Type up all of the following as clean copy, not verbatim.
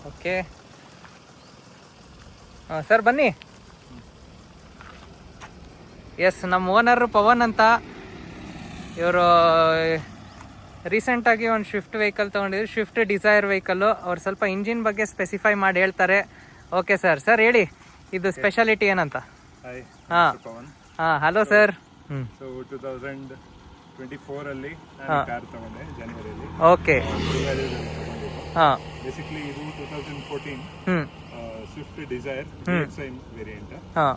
Okay sir ಬನ್ನಿ. Yes, ನಮ್ಮ owner Pavan ಅಂತ. ಇವರು ರೀಸೆಂಟಾಗಿ ಒಂದು ಸ್ವಿಫ್ಟ್ ವೆಹಿಕಲ್ ತೊಗೊಂಡಿದ್ರು, ಸ್ವಿಫ್ಟ್ ಡಿಸೈರ್ ವೆಹಿಕಲ್ಲು. ಅವ್ರು ಸ್ವಲ್ಪ ಇಂಜಿನ್ ಬಗ್ಗೆ ಸ್ಪೆಸಿಫೈ ಮಾಡಿ ಹೇಳ್ತಾರೆ. Okay sir. ಸರ್ ಹೇಳಿ, ಇದು ಸ್ಪೆಷಾಲಿಟಿ ಏನಂತ? ಹಾಂ ಹಾಂ, ಹಲೋ ಸರ್. ಸೊ 2024 ಅಲ್ಲಿ ಕಾರ್ ತಗೊಂಡೆ ಜನವರಿಯಲ್ಲಿ. ಓಕೆ ಹಾಂ. ಬೇಸಿಕಲಿ ಇದು 2014 ಸ್ವಿಫ್ಟ್ ಡಿಸೈರ್ VXI ವೇರಿಯಂಟ್. ಹಾಂ,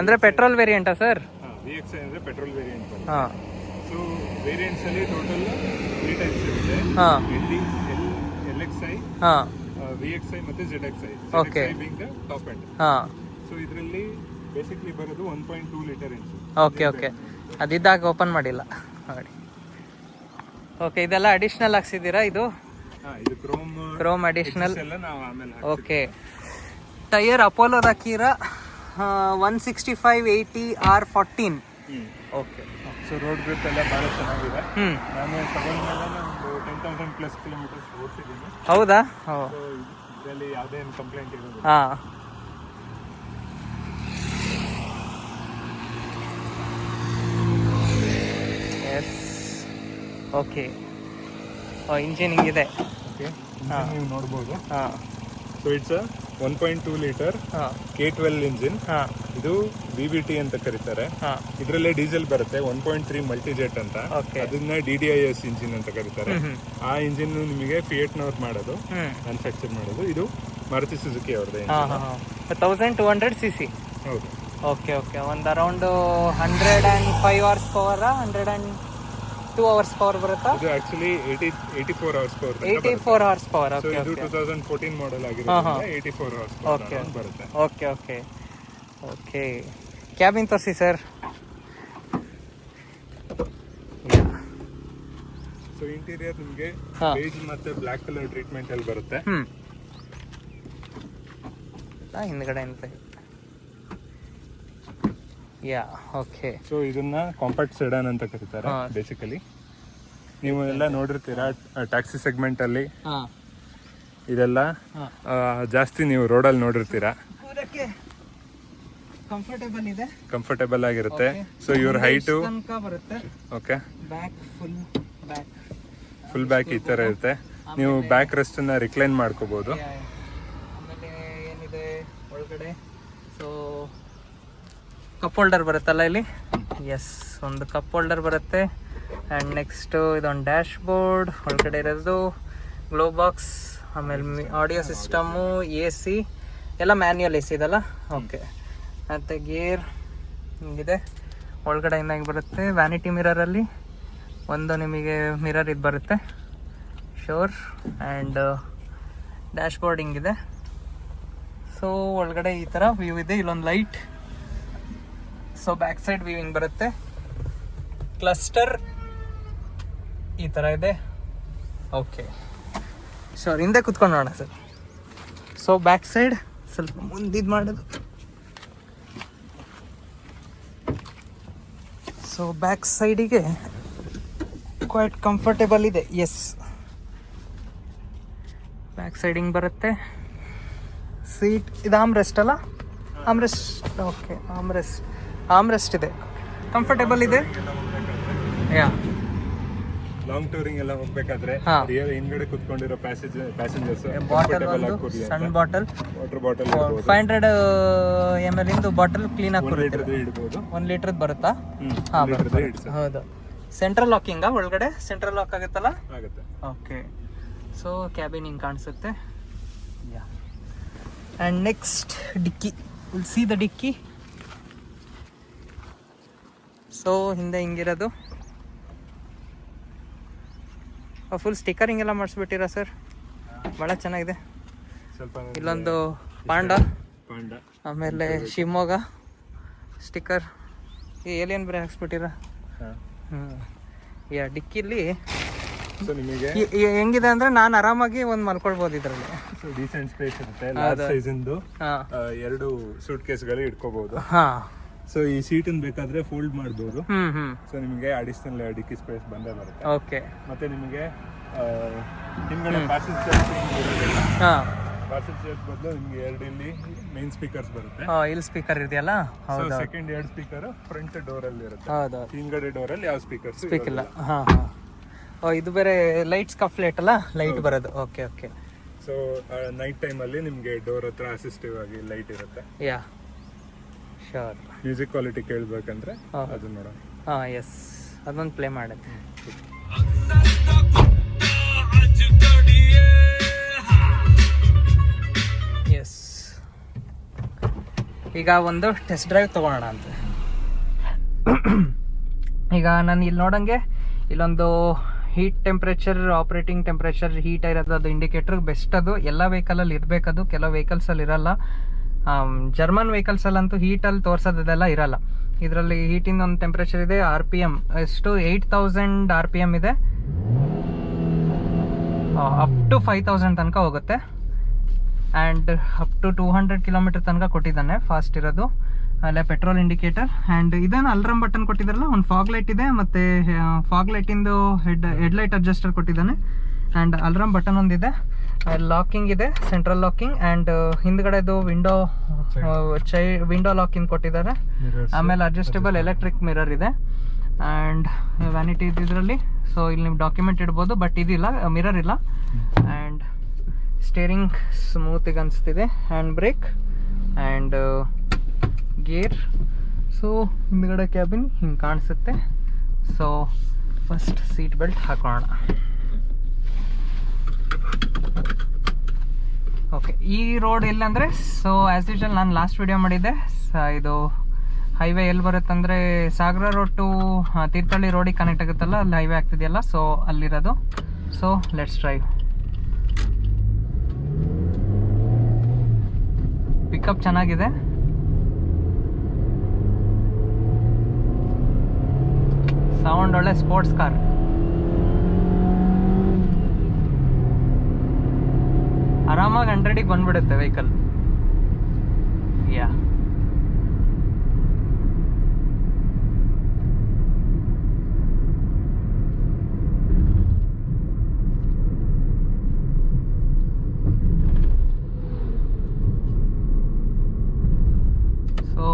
ಅಂದರೆ ಪೆಟ್ರೋಲ್ ವೇರಿಯಂಟಾ ಸರ್? VXI ಅಂದರೆ ಪೆಟ್ರೋಲ್ ವೇರಿಯಂಟ್. ಹಾಂ. ಸೊ ವೇರಿಯಂಟ್ಸ್ ಅಲ್ಲಿ ಟೋಟಲ್ 3 ಟೈಪ್ಸ್ ಇರುತ್ತೆ. ಹಾಂ. LXI, ಹಾಂ, VXI ಮತ್ತೆ ZXI. Okay. ZXI being the top end. ಹಾಂ. ಸೊ ಇದರಲ್ಲಿ ಬೇಸಿಕ್ಲಿ ಬರೋದು 1.2 ಲೀಟರ್ ಇಂಜಿನ್. ಓಕೆ ಓಕೆ, ಅದಿದ್ದಾಗ ಓಪನ್ ಮಾಡಿಲ್ಲ ನೋಡಿ. ಓಕೆ, ಇದೆಲ್ಲ ಅಡಿಷ್ನಲ್ ಹಾಕ್ಸಿದ್ದೀರಾ? ಇದು ಇದು ಕ್ರೋಮ್ ಅಡಿಷ್ನಲ್. ಎಲ್ಲ ನಾವು ಆಮೇಲೆ ಓಕೆ. ಟೈರ್ ಅಪೋಲೋದ ಹಾಕಿರ 165/80R14. Okay. So road grip ಎಲ್ಲ ಭಾಳ ಚೆನ್ನಾಗಿದೆ. ಹ್ಞೂ. ನಾನು ತಗೊಂಡ್ಮೇಲೆ ಒಂದು 10,000+ ಕಿಲೋಮೀಟರ್ಸ್ ಓಡಿಸಿದ್ದೀನಿ. ಹೌದಾ? ಓ, ಸೊ ಇದರಲ್ಲಿ ಯಾವುದೇ ಕಂಪ್ಲೇಂಟ್ ಇರೋದಿಲ್ಲ. ಹಾಂ. Yes, okay. ಇಂಜಿನ್ ಹಿಂಗಿದೆ. ಓಕೆ, ಹಾಂ. ನೀವು ನೋಡ್ಬೋದು. ಹಾಂ. ಸೊ ಇಟ್ಸ್ 1.2 ಲೀಟರ್ ಹಾಂ. K12 engine. ಹಾಂ. ಇದು VVT ಅಂತ ಕರೀತಾರೆ. ಹಾಂ. ಇದರಲ್ಲೇ ಡೀಸೆಲ್ ಬರುತ್ತೆ 1.3 ಮಲ್ಟಿಜೆಟ್ ಅಂತ. Okay. ಅದನ್ನ DDIS ಇಂಜಿನ್ ಅಂತ ಕರೀತಾರೆ. ಆ ಇಂಜಿನ್ ನಿಮಗೆ ಫಿಯಟ್ನವ್ರು ಮಾಡೋದು, ಮ್ಯಾನುಫ್ಯಾಕ್ಚರ್ ಮಾಡೋದು. ಇದು ಮಾರುತಿ ಸುಜುಕಿ ಅವ್ರದ್ದು. ಹಾಂ ಹಾಂ ಹಾಂ. 1200 cc. ಹೌದು. Okay okay. ಒಂದು around 105 hours power, 102 hours power ಬರುತ್ತಾ? ಇದು actually 84 hours power. 84 hours power. So okay ಇದು ಓಕೆ. 2014 ಮಾಡೆಲ್ ಆಗಿರೋದ್ರಿಂದ 84 hours Okay. ಪವರ್ ಬರುತ್ತೆ. Okay okay okay. ಕ್ಯಾಬಿನ್ ತೋರಿಸಿ ಸರ್. ಸೊ ಇಂಟೀರಿಯರ್ ನಿಮಗೆ ಹಾ. ಬೇಜ್ ಮತ್ತೆ ಬ್ಲಾಕ್ ಕಲರ್ ಟ್ರೀಟ್ಮೆಂಟ್ ಅಲ್ಲಿ ಬರುತ್ತೆ. ಹಿಂದ್ಗಡೆ ಅಂತ. ಯಾ, ಓಕೆ. ಸೊ ಇದನ್ನ ಕಾಂಪ್ಯಾಕ್ಟ್ ಸೆಡಾನ್ ಅಂತ ಕರೀತಾರೆ ಹಾ. ಬೇಸಿಕಲಿ. ನೀವು ಎಲ್ಲ ನೋಡಿರ್ತೀರಾ ಟ್ಯಾಕ್ಸಿ ಸೆಗ್ಮೆಂಟ್ ಅಲ್ಲಿ ಹಾಂ. ಇದೆಲ್ಲ ಹಾಂ. ಜಾಸ್ತಿ ನೀವು ರೋಡಲ್ಲಿ ನೋಡಿರ್ತೀರಾ. ಕಂಫರ್ಟೇಬಲ್ ಇದೆ, ಕಂಫರ್ಟೇಬಲ್ ಆಗಿರುತ್ತೆ. Okay. ಸೊ ಇವ್ರ ಹೈಟು ತನಕ ಬರುತ್ತೆ. ಓಕೆ, ಬ್ಯಾಕ್ ಫುಲ್ ಬ್ಯಾಕ್ ಈ ತರ ಇರುತ್ತೆ. ನೀವು ಬ್ಯಾಕ್ ರೆಸ್ಟ್ ಅನ್ನ ರಿಕ್ಲೈನ್ ಮಾಡ್ಕೋಬಹುದು. ಆಮೇಲೆ ಏನಿದೆ ಒಳಗಡೆ? ಸೊ ಕಪ್ ಹೋಲ್ಡರ್ ಬರುತ್ತಲ್ಲ ಇಲ್ಲಿ. ಎಸ್, ಒಂದು ಕಪ್ ಹೋಲ್ಡರ್ ಬರುತ್ತೆ. ಆ್ಯಂಡ್ ನೆಕ್ಸ್ಟು ಇದೊಂದು ಡ್ಯಾಶ್ ಬೋರ್ಡ್. ಒಳಗಡೆ ಇರೋದು ಗ್ಲೋ ಬಾಕ್ಸ್, ಆಮೇಲೆ ಆಡಿಯೋ ಸಿಸ್ಟಮು, AC ಎಲ್ಲ ಮ್ಯಾನ್ಯುಯಲ್ AC ಇದಲ್ಲ. ಓಕೆ. ಮತ್ತು ಗೇರ್ ಹಿಂಗಿದೆ. ಒಳಗಡೆ ಹಿಂದಾಗಿ ಬರುತ್ತೆ. ವ್ಯಾನಿಟಿ ಮಿರರಲ್ಲಿ ಒಂದು ನಿಮಗೆ ಮಿರರ್ ಇದು ಬರುತ್ತೆ, ಶೋರ್. ಆ್ಯಂಡ್ ಡ್ಯಾಶ್ ಬೋರ್ಡ್ ಹಿಂಗಿದೆ. ಸೊ ಒಳಗಡೆ ಈ ಥರ ವ್ಯೂ ಇದೆ. ಇಲ್ಲೊಂದು light. So back side view ಹಿಂಗೆ ಬರುತ್ತೆ. ಕ್ಲಸ್ಟರ್ ಈ ಥರ ಇದೆ. ಓಕೆ. ಸೊ ಹಿಂದೆ ಕುತ್ಕೊಂಡು ನೋಡೋಣ ಸರ್. ಸೊ ಬ್ಯಾಕ್ ಸೈಡ್ ಸ್ವಲ್ಪ ಮುಂದಿದ್ದು ಮಾಡೋದು. ಸೊ ಬ್ಯಾಕ್ ಸೈಡಿಗೆ ಕ್ವೈಟ್ ಕಂಫರ್ಟೇಬಲ್ ಇದೆ. ಎಸ್, ಬ್ಯಾಕ್ ಸೈಡ್ ಹಿಂಗೆ ಬರುತ್ತೆ. ಸೀಟ್ ಇದು ಆಮ್ರೆಸ್ಟ್ ಅಲ್ಲ? ಆಮ್ರೆಸ್ಟ್. ಓಕೆ, ಆಮ್ರೆಸ್ಟ್ ಇದೆ, ಕಂಫರ್ಟೇಬಲ್ ಇದೆ. ಯಾ, ಲಾಂಗ್ ಟೂರಿಂಗ್ ಎಲ್ಲ ಹೋಗ್ಬೇಕಾದ್ರೆ ಹಾ. ಹಿಂದ್ಗಡೆ ಕುತ್ಕೊಂಡಿರೋ ಪ್ಯಾಸೆಂಜರ್ಸ್ ಬಾಟಲ್ ಒಂದು ಸಣ್ಣ ಬಾಟಲ್, ವಾಟರ್ ಬಾಟಲ್ 500 ml ಇಂದು ಬಾಟಲ್ ಕ್ಲೀನ್ ಆಗಿ ಕೊಡುತ್ತೆ. ಇಡ್ಬೋದು. 1 ಲೀಟರ್ದು ಬರುತ್ತಾ? ಹಾಂ, ಹೌದು. ಸೆಂಟ್ರಲ್ ಲಾಕಿಂಗಾ? ಒಳಗಡೆ ಸೆಂಟ್ರಲ್ ಲಾಕ್ ಆಗುತ್ತಲ್ಲ? ಆಗುತ್ತೆ. ಓಕೆ. ಸೊ ಕ್ಯಾಬಿನ್ ಹಿಂಗೆ ಕಾಣಿಸುತ್ತೆ. ಯಾ. ಆ್ಯಂಡ್ ನೆಕ್ಸ್ಟ್ ಡಿಕ್ಕಿ. ವಿಲ್ ಸಿ ದ ಡಿಕ್ಕಿ. ಸೊ ಹಿಂದೆ ಹಿಂಗಿರೋದು ಫುಲ್ ಸ್ಟಿಕರಿಂಗ್ ಎಲ್ಲ ಮಾಡಿಸ್ಬಿಟ್ಟಿರಾ ಸರ್? ಭಾಳ ಚೆನ್ನಾಗಿದೆ. ಸ್ವಲ್ಪ ಇಲ್ಲೊಂದು ಪಾಂಡಾ, ಪಾಂಡಾ, ಆಮೇಲೆ ಶಿವಮೊಗ್ಗ ಸ್ಟಿಕ್ಕರ್, ಈ ಏಲಿಯನ್ ಬೇರೆ ಹಾಕ್ಸ್ಬಿಟ್ಟಿರಾ. ಯಾ, ಡಿಕ್ಕಿಲಿ ಸೊ ನಿಮಗೆ ಹೆಂಗಿದೆ ಅಂದ್ರೆ ನಾನು ಆರಾಮಾಗಿ ಒಂದು ಮಲ್ಕೊಳ್ಬೋದು ಇದರಲ್ಲಿ. ಡೀಸೆಂಟ್ ಸ್ಪೇಸ್ ಇರುತ್ತೆ. ಲಾರ್ಜ್ ಸೈಜ್ ಇಂದು 2 ಸೂಟ್ ಕೇಸ್ಗಳು ಇಟ್ಕೋಬಹುದು. ಹಾಂ. ಸೊ ಈ ಸೀಟನ್ನು ಬೇಕಾದ್ರೆ ಫೋಲ್ಡ್ ಮಾಡ್ಬೋದು. ಹ್ಞೂ. ಸೊ ನಿಮಗೆ ಅಡಿಷನಲ್ ಡಿಕ್ಕಿ ಸ್ಪೇಸ್ ಬಂದೇ ಬರುತ್ತೆ. ಓಕೆ. ಮತ್ತೆ ನಿಮಗೆ ಹಿಂದ್ಗಡೆ ಪ್ಯಾಸೆಂಜರ್ ಹಾಂ, ಪಾರ್ಸೆಲ್ ಚೇರ್ಸ್ ಬದಲು ನಿಮ್ಗೆ 2 ಇಲ್ಲಿ ಮೇನ್ ಸ್ಪೀಕರ್ಸ್ ಬರುತ್ತೆ. ಇಲ್ಲಿ ಸ್ಪೀಕರ್ ಇದೆಯಲ್ಲ. ಹೌದು. ಸೆಕೆಂಡ್ 2 ಸ್ಪೀಕರ್ ಫ್ರಂಟ್ ಡೋರ್ ಅಲ್ಲಿ ಇರುತ್ತೆ. ಹೌದು. ಹಿಂಗಡೆ ಡೋರ್ ಅಲ್ಲಿ ಯಾವ ಸ್ಪೀಕರ್ಸ್ ಸ್ಪೀಕ್ ಇಲ್ಲ. ಇದು ಬೇರೆ ಲೈಟ್ಸ್ ಕಫ್ಲೇಟ್ ಅಲ್ಲ, ಲೈಟ್ ಬರೋದು. Okay okay. So night time ಅಲ್ಲಿ ನಿಮ್ಗೆ ಡೋರ್ ಹತ್ರ ಅಸಿಸ್ಟಿವ್ ಆಗಿ ಲೈಟ್ ಇರುತ್ತೆ. Yeah sure. ಮ್ಯೂಸಿಕ್ ಕ್ವಾಲಿಟಿ ಕೇಳಬೇಕಂದ್ರೆ ಅದು ನೋಡೋಣ. ಎಸ್, ಅದೊಂದು ಪ್ಲೇ ಮಾಡುತ್ತೆ. ಎಸ್, ಈಗ ಒಂದು ಟೆಸ್ಟ್ ಡ್ರೈವ್ ತೊಗೊಳೋಣ ಅಂತ. ಈಗ ನಾನು ಇಲ್ಲಿ ನೋಡಂಗೆ ಇಲ್ಲೊಂದು heat temperature, operating temperature heat ಇರೋದು, ಅದು ಇಂಡಿಕೇಟರ್ ಬೆಸ್ಟ್. ಅದು ಎಲ್ಲ ವೆಹಿಕಲಲ್ಲಿ ಇರಬೇಕದು, ಕೆಲವು ವೆಹಿಕಲ್ಸಲ್ಲಿ ಇರಲ್ಲ. ಜರ್ಮನ್ ವೆಹಿಕಲ್ಸಲ್ಲಂತೂ ಹೀಟಲ್ಲಿ ತೋರಿಸೋದೆಲ್ಲ ಇರಲ್ಲ. ಇದರಲ್ಲಿ ಹೀಟಿಂದ ಒಂದು ಟೆಂಪ್ರೇಚರ್ ಇದೆ. RPM ಎಷ್ಟು 8000 RPM ಇದೆ. ಅಪ್ ಟು 5000 ತನಕ ಹೋಗುತ್ತೆ. ಆ್ಯಂಡ್ ಅಪ್ ಟು 200 ಕಿಲೋಮೀಟರ್ ತನಕ ಕೊಟ್ಟಿದ್ದಾನೆ, ಫಾಸ್ಟ್ ಇರೋದು. ಅಲ್ಲೇ ಪೆಟ್ರೋಲ್ ಇಂಡಿಕೇಟರ್. ಆ್ಯಂಡ್ ಇದೇನು ಅಲ್ರಾಮ್ ಬಟನ್ ಕೊಟ್ಟಿದ್ದಾರಲ್ಲ, ಒಂದು ಫಾಗ್ ಲೈಟ್ ಇದೆ, ಮತ್ತು ಫಾಗ್ ಲೈಟಿಂದು ಹೆಡ್ಲೈಟ್ ಅಡ್ಜಸ್ಟರ್ ಕೊಟ್ಟಿದ್ದಾನೆ. ಆ್ಯಂಡ್ ಅಲ್ರಾಮ್ ಬಟನ್ ಒಂದಿದೆ, ಲಾಕಿಂಗ್ ಇದೆ, ಸೆಂಟ್ರಲ್ ಲಾಕಿಂಗ್. ಆ್ಯಂಡ್ ಹಿಂದ್ಗಡೆದು ವಿಂಡೋ ಲಾಕಿಂಗ್ ಕೊಟ್ಟಿದ್ದಾರೆ. ಆಮೇಲೆ ಅಡ್ಜಸ್ಟೇಬಲ್ ಎಲೆಕ್ಟ್ರಿಕ್ ಮಿರರ್ ಇದೆ. ಆ್ಯಂಡ್ ವ್ಯಾನಿಟಿ ಇದರಲ್ಲಿ. ಸೊ ಇಲ್ಲಿ ನೀವು ಡಾಕ್ಯುಮೆಂಟ್ ಇಡ್ಬೋದು, ಬಟ್ ಇದಿಲ್ಲ, ಮಿರರ್ ಇಲ್ಲ. ಆ್ಯಂಡ್ ಸ್ಟೇರಿಂಗ್ ಸ್ಮೂತಿಗೆ ಅನಿಸ್ತಿದೆ. Hand brake and gear. So ಹಿಂದ್ಗಡೆ ಕ್ಯಾಬಿನ್ ಹಿಂಗೆ ಕಾಣಿಸುತ್ತೆ. ಸೊ ಫಸ್ಟ್ ಸೀಟ್ ಬೆಲ್ಟ್ ಹಾಕೋಣ. ಓಕೆ, ಈ ರೋಡ್ ಎಲ್ಲಂದರೆ, ಸೊ ಆ್ಯಸ್ ಯೂಶುವಲ್ ನಾನು ಲಾಸ್ಟ್ ವಿಡಿಯೋ ಮಾಡಿದ್ದೆ. ಇದು ಹೈವೇ ಎಲ್ಲಿ ಬರುತ್ತಂದರೆ ಸಾಗರ ರೋಡ್ ಟು ತೀರ್ಥಹಳ್ಳಿ ರೋಡಿಗೆ ಕನೆಕ್ಟ್ ಆಗುತ್ತಲ್ಲ, ಅಲ್ಲಿ ಹೈವೇ ಆಗ್ತಿದೆಯಲ್ಲ, ಸೊ ಅಲ್ಲಿರೋದು. So let's drive. ಪಿಕಪ್ ಚೆನ್ನಾಗಿದೆ. ಸೌಂಡ್ ಒಳ್ಳೆ ಸ್ಪೋರ್ಟ್ಸ್ ಕಾರ್. ಆರಾಮಾಗಿ 100ಗೆ ಬಂದ್ಬಿಡುತ್ತೆ ವೆಹಿಕಲ್. ಯಾ ಸೊ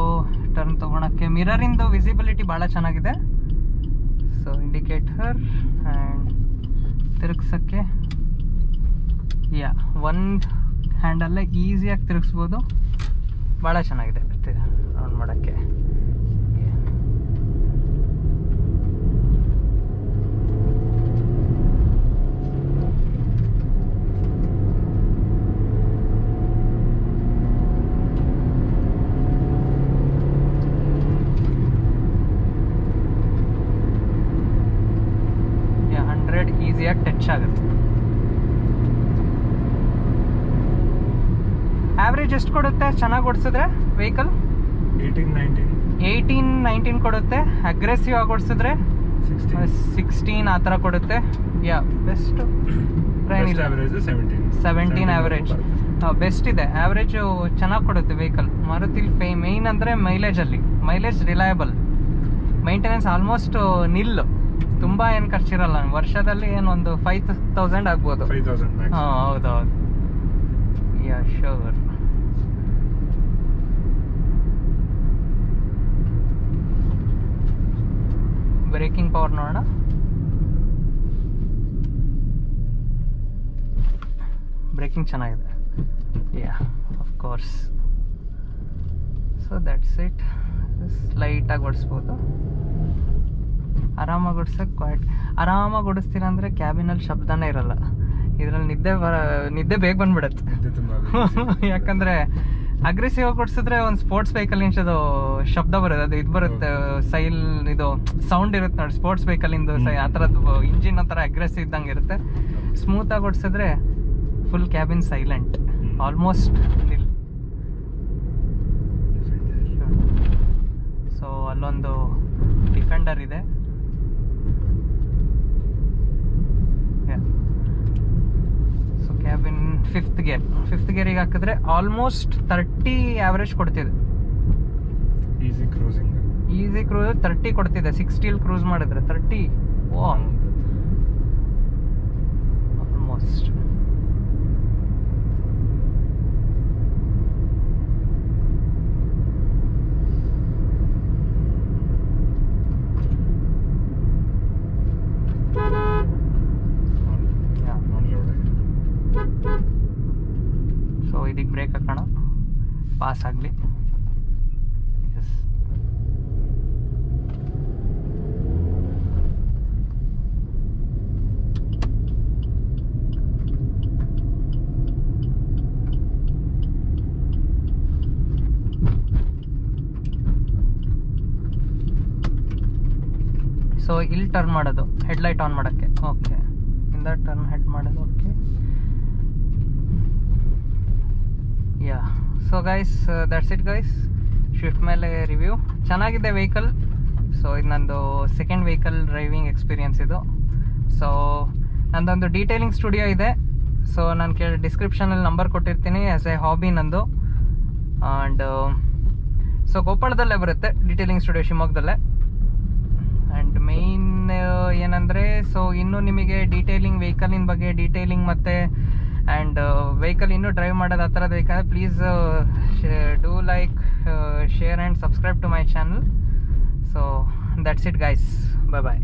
ಟರ್ನ್ ತಗೊಳಕ್ಕೆ ಮಿರರಿಂದು ವಿಸಿಬಿಲಿಟಿ ಭಾಳ ಚೆನ್ನಾಗಿದೆ. ಸೊ ಇಂಡಿಕೇಟರ್ ಆ್ಯಂಡ್ ತಿರುಗ್ಸೋಕ್ಕೆ ಒಂದು ಹ್ಯಾಂಡಲ್ಲೇ ಈಸಿಯಾಗಿ ತಿರುಗಿಸ್ಬೋದು. ಭಾಳ ಚೆನ್ನಾಗಿದೆ ರೌಂಡ್ ಮಾಡೋಕ್ಕೆ. ಈಸಿಯಾಗಿ ಟಚ್ ಆಗುತ್ತೆ. ಆವ್ರೇಜ್ ಎಷ್ಟು ಕೊಡುತ್ತೆ ಚೆನ್ನಾಗಿ ಓಡಿಸಿದ್ರೆ ವೆಹಿಕಲ್? 18-19 ಕೊಡುತ್ತೆ. ಅಗ್ರೆಸಿವ್ ಆಗಿ ಓಡಿಸಿದ್ರೆ 16 ಆ ಥರ ಕೊಡುತ್ತೆ. ಯಾ ಬೆಸ್ಟ್. 17 ಆವ್ರೇಜ್ ಬೆಸ್ಟ್ ಇದೆ. ಆವ್ರೇಜು ಚೆನ್ನಾಗಿ ಕೊಡುತ್ತೆ ವೆಹಿಕಲ್. ಮಾರುತಿಲಿ ಮೇಯ್ನ್ ಅಂದರೆ ಮೈಲೇಜ್ ರಿಲಯಬಲ್. ಮೈಂಟೆನೆನ್ಸ್ ಆಲ್ಮೋಸ್ಟ್ ನಿಲ್ಲು, ತುಂಬ ಏನು ಖರ್ಚಿರಲ್ಲ. ವರ್ಷದಲ್ಲಿ ಏನೊಂದು 5000 ಆಗ್ಬೋದು. ಹಾಂ ಹೌದೌದು. Yeah sure. ಬ್ರೇಕಿಂಗ್ ಪವರ್ ನೋಡೋಣ. ಬ್ರೇಕಿಂಗ್ ಚೆನ್ನಾಗಿದೆ. Yeah of course. So that's it. ಲೈಟಾಗಿ ಓಡಿಸ್ಬೋದು. ಆರಾಮಾಗಿ ಓಡಿಸೋಕೆ ಆರಾಮಾಗಿ ಓಡಿಸ್ತೀರ ಅಂದರೆ ಕ್ಯಾಬಿನಲ್ಲಿ ಶಬ್ದನೇ ಇರಲ್ಲ. ಇದರಲ್ಲಿ ನಿದ್ದೆ ಬೇಗ ಬಂದ್ಬಿಡುತ್ತೆ. ಯಾಕಂದರೆ ಅಗ್ರೆಸಿವ್ ಆಗಿ ಓಡಿಸಿದ್ರೆ ಒಂದು ಸ್ಪೋರ್ಟ್ಸ್ ವೆಹಿಕಲ್ ಇಂಚದು ಶಬ್ದ ಬರುತ್ತೆ. ಅದು ಇದು ಬರುತ್ತೆ, ಇದು ಸೌಂಡ್ ಇರುತ್ತೆ ನೋಡಿ, ಸ್ಪೋರ್ಟ್ಸ್ ವೆಹಿಕಲಿಂದು ಆ ಥರದ್ದು ಇಂಜಿನ್ ಒಂಥರ ಅಗ್ರೆಸಿವ್ ಇದ್ದಂಗೆ ಇರುತ್ತೆ. ಸ್ಮೂತಾಗಿ ಓಡಿಸಿದ್ರೆ full cabin silent, almost nil. So ಅಲ್ಲೊಂದು ಡಿಫೆಂಡರ್ ಇದೆ. ಸೊ ಕ್ಯಾಬಿನ್ ಫಿಫ್ತ್ ಗೇರಿಗೆ ಹಾಕಿದ್ರೆ ಆಲ್ಮೋಸ್ಟ್ 30 ಆವರೇಜ್ ಕೊಡ್ತಿದೆ. ಈಸಿ ಕ್ರೂಸ್ 30 ಕೊಡ್ತಿದೆ. 60 ಕ್ರೂಸ್ ಮಾಡಿದ್ರೆ 30. Oh almost. ಪಾಸ್ ಆಗಲಿ. ಎಸ್, ಸೊ ಇಲ್ಲಿ ಟರ್ನ್ ಮಾಡೋದು, ಹೆಡ್ಲೈಟ್ ಆನ್ ಮಾಡೋಕ್ಕೆ. ಓಕೆ, ಇಂದ ಟರ್ನ್ ಹೆಡ್ ಮಾಡೋದು. Okay, yeah. So guys, that's it guys, Swift ಮೇಲೆ ರಿವ್ಯೂ. ಚೆನ್ನಾಗಿದೆ ವೆಹಿಕಲ್. ಸೊ ಇದು ನಂದು ಸೆಕೆಂಡ್ ವೆಹಿಕಲ್ ಡ್ರೈವಿಂಗ್ ಎಕ್ಸ್ಪೀರಿಯನ್ಸ್ ಇದು. ಸೊ ನಂದೊಂದು ಡೀಟೇಲಿಂಗ್ ಸ್ಟುಡಿಯೋ ಇದೆ. ಸೊ ನಾನು ಡಿಸ್ಕ್ರಿಪ್ಷನಲ್ಲಿ ನಂಬರ್ ಕೊಟ್ಟಿರ್ತೀನಿ. ಆ್ಯಸ್ ಎ ಹಾಬಿ ನಂದು. ಆ್ಯಂಡ್ ಸೊ ಕೊಪ್ಪಳದಲ್ಲೇ ಬರುತ್ತೆ ಡೀಟೇಲಿಂಗ್ ಸ್ಟುಡಿಯೋ, ಶಿವಮೊಗ್ಗದಲ್ಲೇ. ಆ್ಯಂಡ್ ಮೇಯ್ನ್ ಏನಂದರೆ, ಸೊ ಇನ್ನೂ ನಿಮಗೆ ಡೀಟೇಲಿಂಗ್, ವೆಹಿಕಲಿನ ಬಗ್ಗೆ ಡೀಟೇಲಿಂಗ್ ಮತ್ತು ಆ್ಯಂಡ್ ವೆಹಿಕಲ್ ಇನ್ನೂ ಡ್ರೈವ್ ಮಾಡೋದು ಆ ಥರದ್ದು ಬೇಕಂದರೆ please do like, share and subscribe to my channel. So that's it guys, bye bye.